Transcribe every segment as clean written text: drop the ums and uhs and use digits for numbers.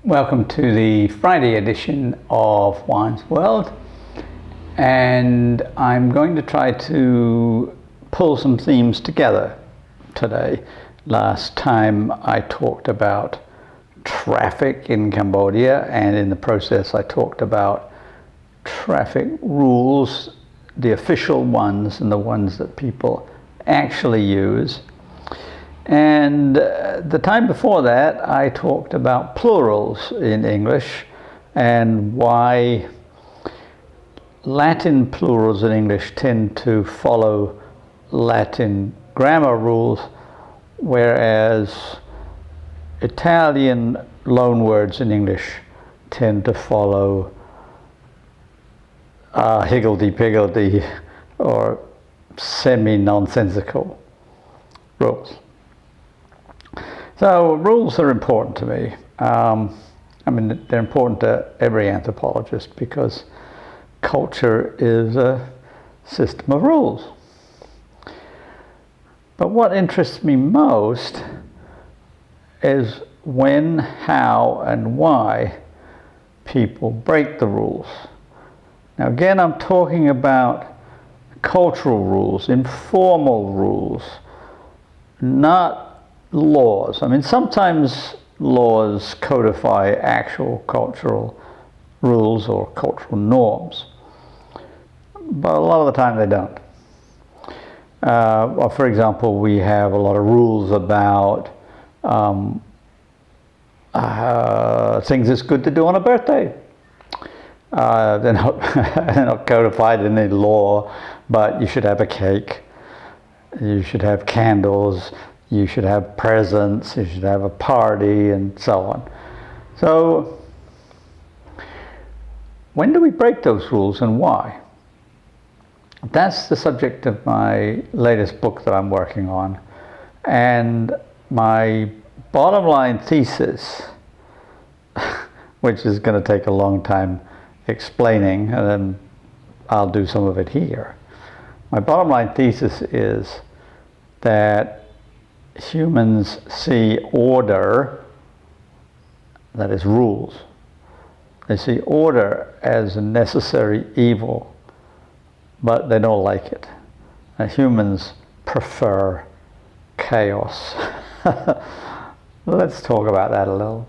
Welcome to the Friday edition of Wine's World, and I'm going to try to pull some themes together today. Last time I talked about traffic in Cambodia, and in the process I talked about traffic rules, the official ones and the ones that people actually use. And the time before that, I talked about plurals in English and why Latin plurals in English tend to follow Latin grammar rules, whereas Italian loanwords in English tend to follow higgledy-piggledy or semi-nonsensical rules. So rules are important to me. They're important to every anthropologist because culture is a system of rules. But what interests me most is when, how, and why people break the rules. Now again, I'm talking about cultural rules, informal rules, not laws. Sometimes laws codify actual cultural rules or cultural norms, but a lot of the time they don't. For example, we have a lot of rules about things it's good to do on a birthday. They're not codified in any law, but you should have a cake, you should have candles, you should have presents, you should have a party, and so on. So, when do we break those rules and why? That's the subject of my latest book that I'm working on. And my bottom line thesis, which is going to take a long time explaining, and then I'll do some of it here. My bottom line thesis is that humans see order, that is rules, they see order as a necessary evil, but they don't like it. Humans prefer chaos. Let's talk about that a little.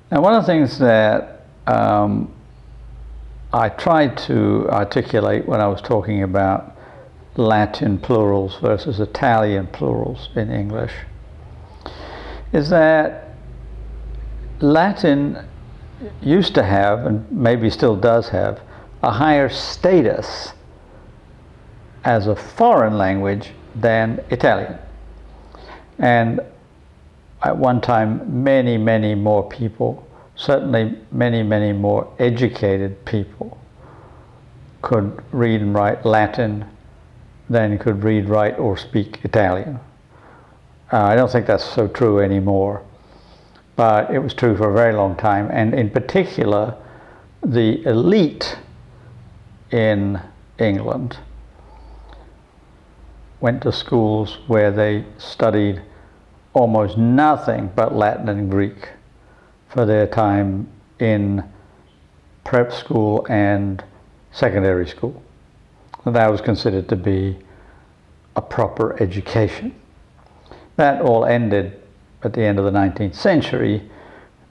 Now, one of the things that I tried to articulate when I was talking about Latin plurals versus Italian plurals in English is that Latin used to have, and maybe still does have, a higher status as a foreign language than Italian. And at one time, many, many more people, certainly many, many more educated people, could read and write Latin than could read, write, or speak Italian. I don't think that's so true anymore, but it was true for a very long time, and in particular, the elite in England went to schools where they studied almost nothing but Latin and Greek for their time in prep school and secondary school. That was considered to be a proper education. That all ended at the end of the 19th century,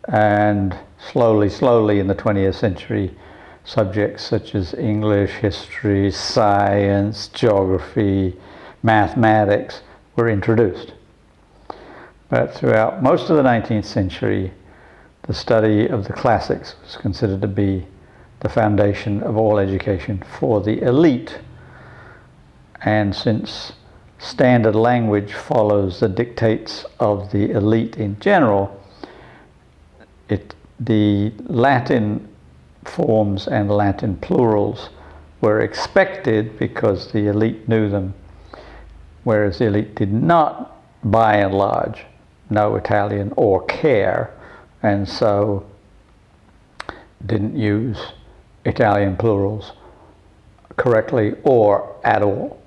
and slowly in the 20th century, subjects such as English, history, science, geography, mathematics were introduced. But throughout most of the 19th century, the study of the classics was considered to be the foundation of all education for the elite. And since standard language follows the dictates of the elite in general, the Latin forms and Latin plurals were expected because the elite knew them, whereas the elite did not, by and large, know Italian or care, and so didn't use Italian plurals correctly or at all.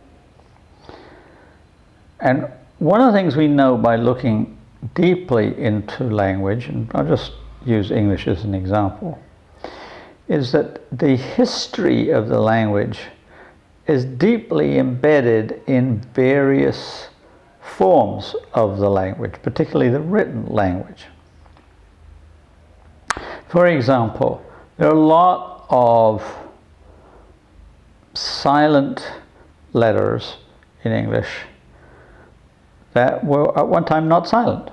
And one of the things we know by looking deeply into language, and I'll just use English as an example, is that the history of the language is deeply embedded in various forms of the language, particularly the written language. For example, there are a lot of silent letters in English that were at one time not silent,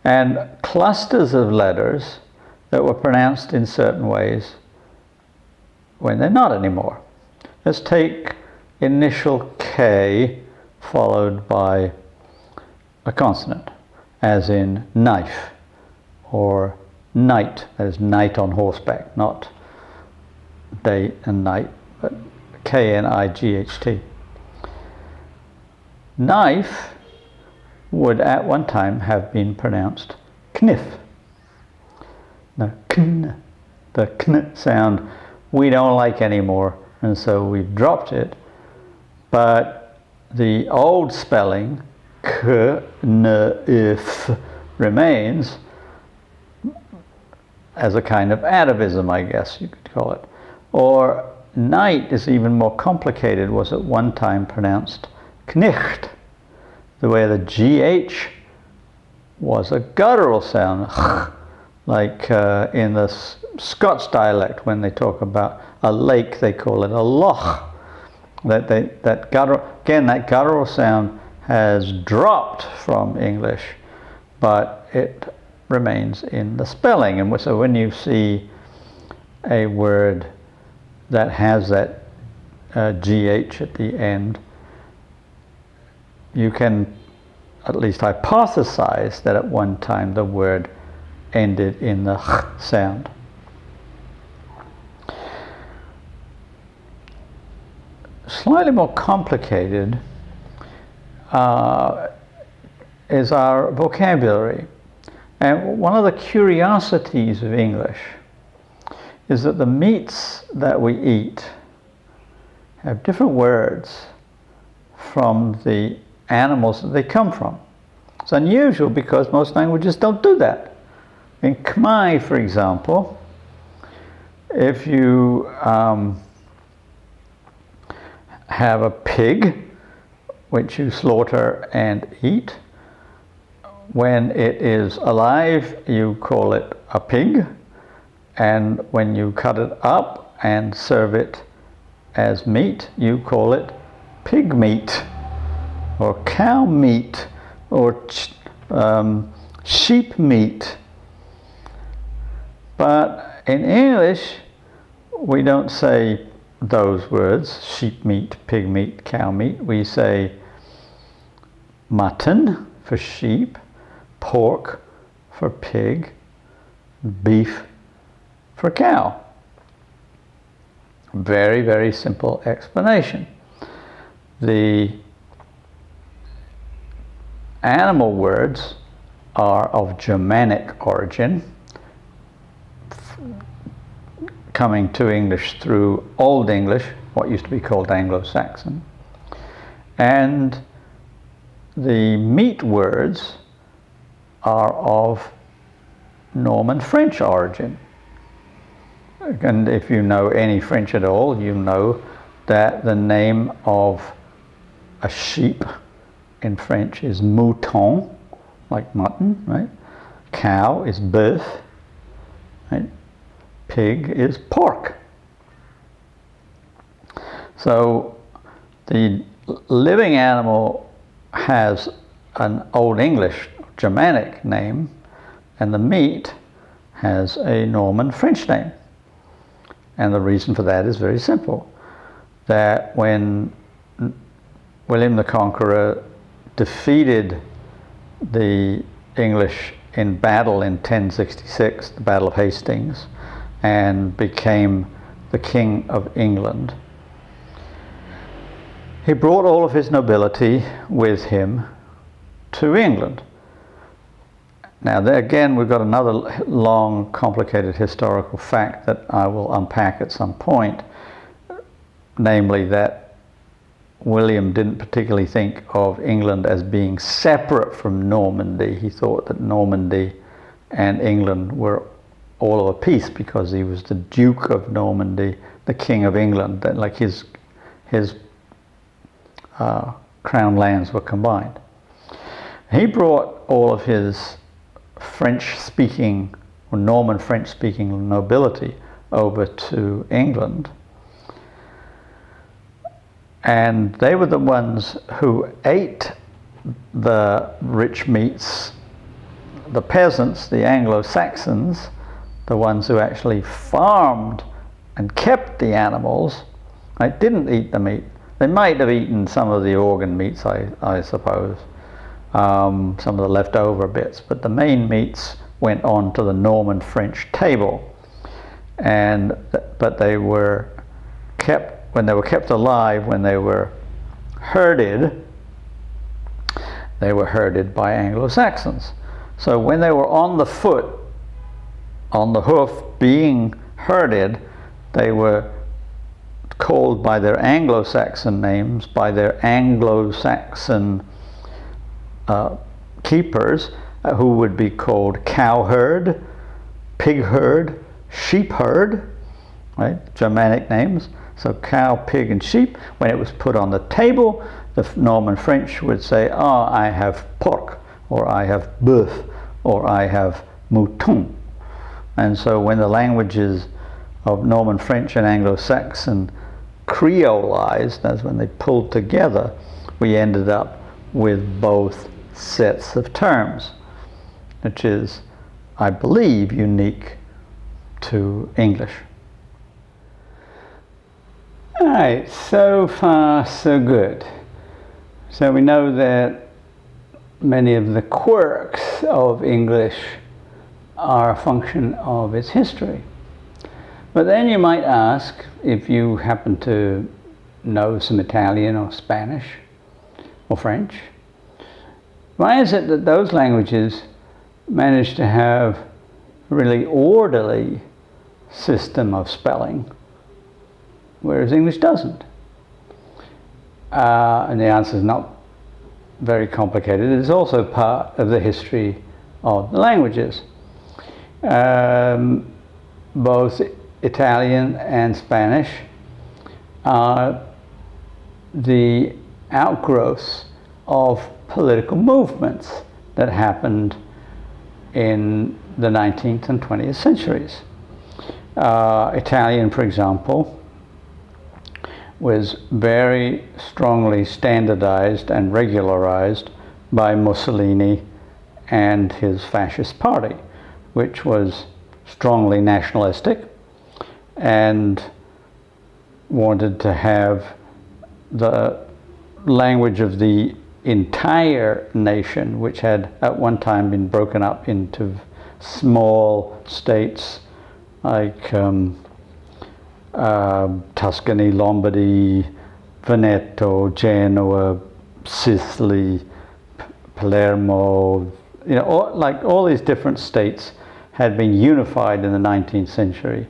and clusters of letters that were pronounced in certain ways when they're not anymore. Let's take initial K followed by a consonant, as in knife or knight, that is knight on horseback, not day and night, but K-N-I-G-H-T. Knife would at one time have been pronounced kniff. Now, kn, the kn sound we don't like anymore, and so we've dropped it. But the old spelling, k, n, if, remains as a kind of atavism, I guess you could call it. Or night is even more complicated, was at one time pronounced knicht, the way the GH was a guttural sound, like in the Scots dialect when they talk about a lake, they call it a loch. That guttural sound has dropped from English, but it remains in the spelling. And so when you see a word that has that GH at the end, you can at least hypothesize that at one time the word ended in the ch sound. Slightly more complicated is our vocabulary. And one of the curiosities of English is that the meats that we eat have different words from the animals that they come from. It's unusual because most languages don't do that. In Khmer, for example, if you have a pig which you slaughter and eat, when it is alive you call it a pig, and when you cut it up and serve it as meat you call it pig meat or cow meat or sheep meat. But in English we don't say those words, sheep meat, pig meat, cow meat. We say mutton for sheep, pork for pig, beef for cow. Very, very simple explanation. The animal words are of Germanic origin, coming to English through Old English, what used to be called Anglo-Saxon. And the meat words are of Norman French origin. And if you know any French at all, you know that the name of a sheep in French is mouton, like mutton, right? Cow is bœuf, right? Pig is pork. So the living animal has an Old English Germanic name, and the meat has a Norman French name. And the reason for that is very simple. That when William the Conqueror defeated the English in battle in 1066, the Battle of Hastings, and became the King of England, he brought all of his nobility with him to England. Now, there again, we've got another long, complicated historical fact that I will unpack at some point, namely that William didn't particularly think of England as being separate from Normandy. He thought that Normandy and England were all of a piece because he was the Duke of Normandy, the King of England, that like his crown lands were combined. He brought all of his French-speaking or Norman French-speaking nobility over to England, and they were the ones who ate the rich meats. The peasants, the Anglo-Saxons, the ones who actually farmed and kept the animals, right, didn't eat the meat. They might have eaten some of the organ meats, I suppose, some of the leftover bits, but the main meats went on to the Norman French table. But they were kept, when they were kept alive, when they were herded by Anglo-Saxons. So when they were on the foot, on the hoof, being herded, they were called by their Anglo-Saxon names, by their Anglo-Saxon keepers, who would be called cowherd, pig herd, sheep herd, right? Germanic names. So cow, pig, and sheep. When it was put on the table, the Norman French would say, "Oh, I have pork," or "I have bœuf," or "I have mouton." And so when the languages of Norman French and Anglo-Saxon creolized, that's when they pulled together, we ended up with both sets of terms, which is, I believe, unique to English. All right, so far so good. So we know that many of the quirks of English are a function of its history. But then you might ask, if you happen to know some Italian or Spanish or French, why is it that those languages manage to have a really orderly system of spelling, whereas English doesn't? And the answer is not very complicated. It is also part of the history of the languages. Both Italian and Spanish are the outgrowths of political movements that happened in the 19th and 20th centuries. Italian, for example, was very strongly standardized and regularized by Mussolini and his fascist party, which was strongly nationalistic and wanted to have the language of the entire nation, which had at one time been broken up into small states like Tuscany, Lombardy, Veneto, Genoa, Sicily, Palermo, all these different states had been unified in the 19th century,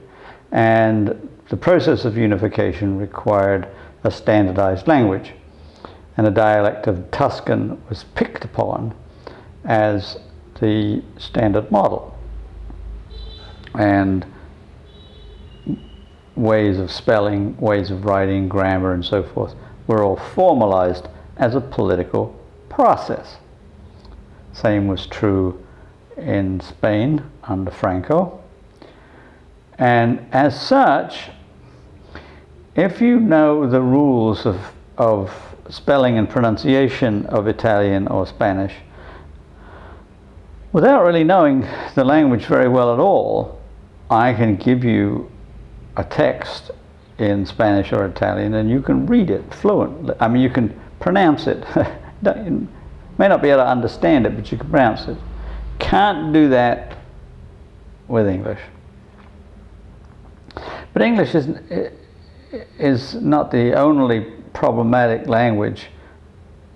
and the process of unification required a standardized language, and the dialect of Tuscan was picked upon as the standard model, and ways of spelling, ways of writing, grammar, and so forth were all formalized as a political process. Same was true in Spain under Franco. And as such, if you know the rules of spelling and pronunciation of Italian or Spanish, without really knowing the language very well at all, I can give you a text in Spanish or Italian and you can read it fluently. I mean, you can pronounce it. You may not be able to understand it, but you can pronounce it. Can't do that with English. But English is not the only problematic language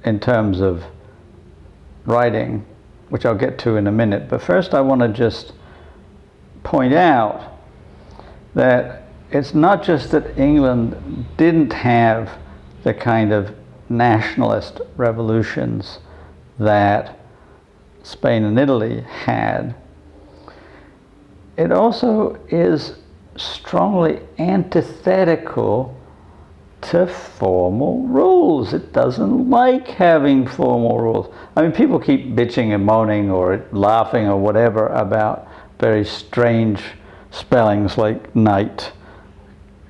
in terms of writing, which I'll get to in a minute. But first I want to just point out that it's not just that England didn't have the kind of nationalist revolutions that Spain and Italy had. It also is strongly antithetical to formal rules. It doesn't like having formal rules. I mean, people keep bitching and moaning or laughing or whatever about very strange spellings like night,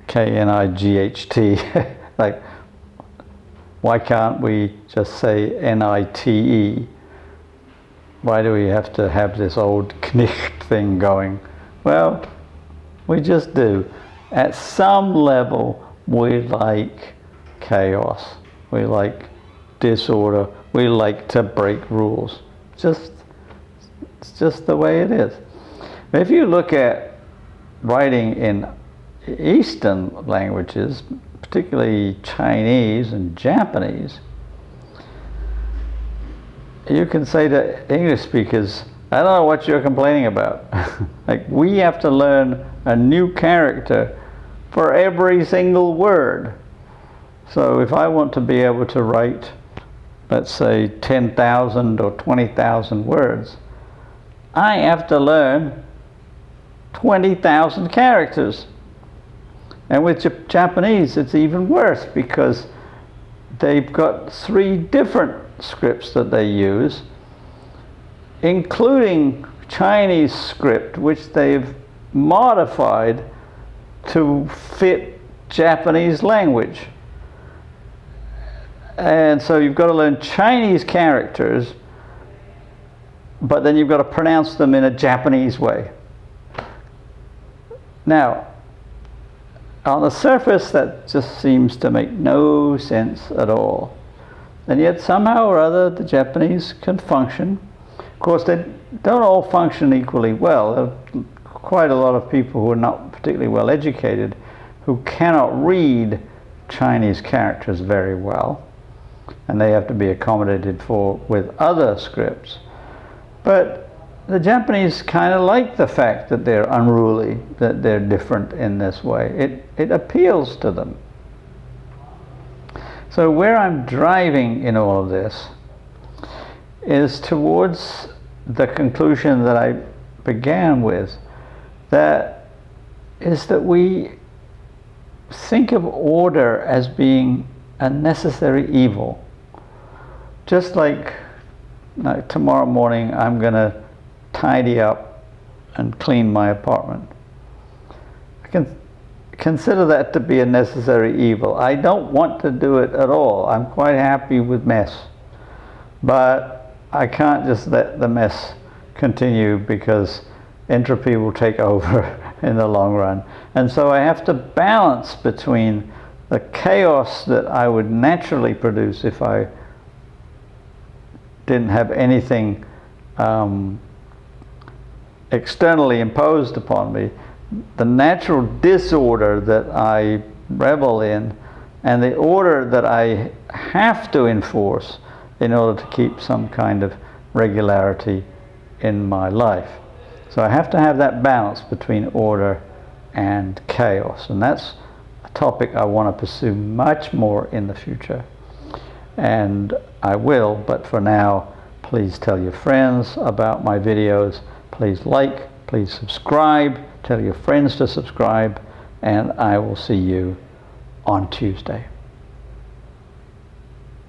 K-N-I-G-H-T. Like, why can't we just say N-I-T-E? Why do we have to have this old Knicht thing going? Well, we just do. At some level, we like chaos. We like disorder. We like to break rules. It's just the way it is. If you look at writing in Eastern languages, particularly Chinese and Japanese, you can say to English speakers, I don't know what you're complaining about. Like, we have to learn a new character for every single word. So if I want to be able to write, let's say, 10,000 or 20,000 words, I have to learn 20,000 characters. And with Japanese, it's even worse because they've got 3 different scripts that they use, including Chinese script, which they've modified to fit Japanese language. And so you've got to learn Chinese characters, but then you've got to pronounce them in a Japanese way. Now, on the surface, that just seems to make no sense at all. And yet somehow or other the Japanese can function. Of course, they don't all function equally well. There are quite a lot of people who are not particularly well educated who cannot read Chinese characters very well, and they have to be accommodated for with other scripts. But the Japanese kind of like the fact that they're unruly, that they're different in this way. It appeals to them. So where I'm driving in all of this is towards the conclusion that I began with, that is that we think of order as being a necessary evil. Just like tomorrow morning I'm going to tidy up and clean my apartment. I can consider that to be a necessary evil. I don't want to do it at all. I'm quite happy with mess. But I can't just let the mess continue because entropy will take over in the long run. And so I have to balance between the chaos that I would naturally produce if I didn't have anything externally imposed upon me, the natural disorder that I revel in, and the order that I have to enforce in order to keep some kind of regularity in my life. So I have to have that balance between order and chaos, and that's a topic I want to pursue much more in the future. And I will, but for now, please tell your friends about my videos. Please like, please subscribe, tell your friends to subscribe, and I will see you on Tuesday.